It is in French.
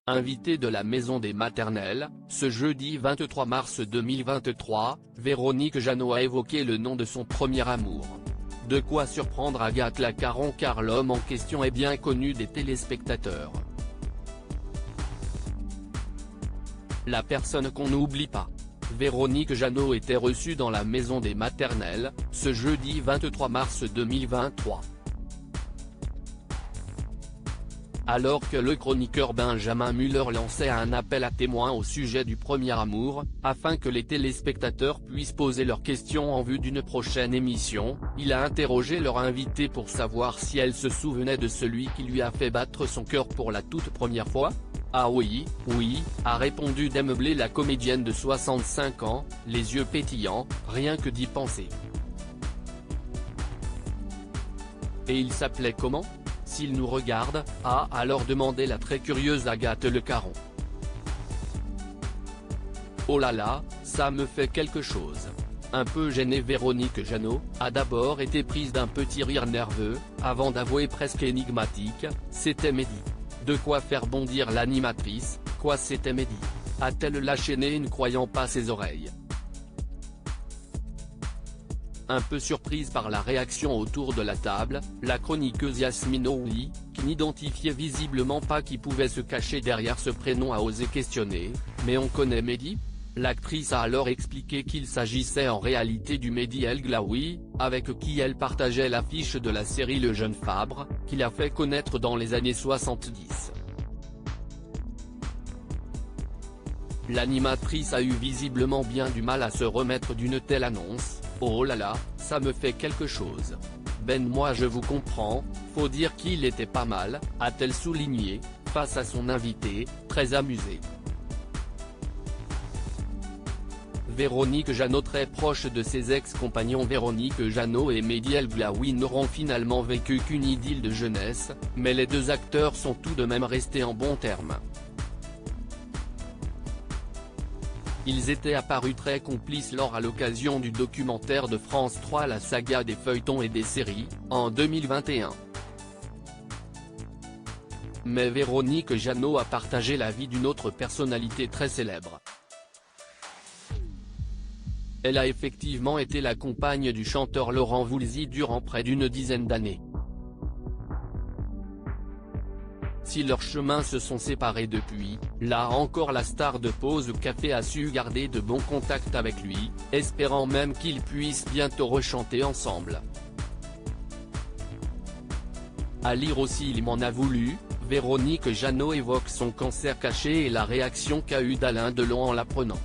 Invitée de la Maison des Maternelles, ce jeudi 23 mars 2023, Véronique Jeannot a évoqué le nom de son premier amour. De quoi surprendre Agathe Lacaron car l'homme en question est bien connu des téléspectateurs. La personne qu'on n'oublie pas. Véronique Jeannot était reçue dans la Maison des Maternelles, ce jeudi 23 mars 2023. Alors que le chroniqueur Benjamin Muller lançait un appel à témoins au sujet du premier amour, afin que les téléspectateurs puissent poser leurs questions en vue d'une prochaine émission, il a interrogé leur invitée pour savoir si elle se souvenait de celui qui lui a fait battre son cœur pour la toute première fois. Ah oui, a répondu démeublée la comédienne de 65 ans, les yeux pétillants, rien que d'y penser. Et il s'appelait comment ? S'il nous regarde, a alors demandé la très curieuse Agathe Lacaron. Oh là là, ça me fait quelque chose. Un peu gênée, Véronique Jeannot a d'abord été prise d'un petit rire nerveux, avant d'avouer presque énigmatique, c'était Mehdi. De quoi faire bondir l'animatrice, quoi c'était Mehdi ? A-t-elle lâché nez ne croyant pas ses oreilles ? Un peu surprise par la réaction autour de la table, la chroniqueuse Yasmine Ouhi, qui n'identifiait visiblement pas qui pouvait se cacher derrière ce prénom, a osé questionner, mais on connaît Mehdi ? L'actrice a alors expliqué qu'il s'agissait en réalité du Mehdi El Glaoui, avec qui elle partageait l'affiche de la série Le Jeune Fabre, qu'il a fait connaître dans les années 70. L'animatrice a eu visiblement bien du mal à se remettre d'une telle annonce. Oh là là, ça me fait quelque chose. Ben moi je vous comprends, faut dire qu'il était pas mal, a-t-elle souligné, face à son invité, très amusé. Véronique Jeannot, très proche de ses ex-compagnons Véronique Jeannot et Mehdi El Glaoui, n'auront finalement vécu qu'une idylle de jeunesse, mais les deux acteurs sont tout de même restés en bons termes. Ils étaient apparus très complices lors à l'occasion du documentaire de France 3 La saga des feuilletons et des séries, en 2021. Mais Véronique Jeannot a partagé la vie d'une autre personnalité très célèbre. Elle a effectivement été la compagne du chanteur Laurent Voulzy durant près d'une dizaine d'années. Si leurs chemins se sont séparés depuis, là encore la star de Pause Café a su garder de bons contacts avec lui, espérant même qu'ils puissent bientôt rechanter ensemble. À lire aussi Il m'en a voulu, Véronique Jeannot évoque son cancer caché et la réaction qu'a eue d'Alain Delon en l'apprenant.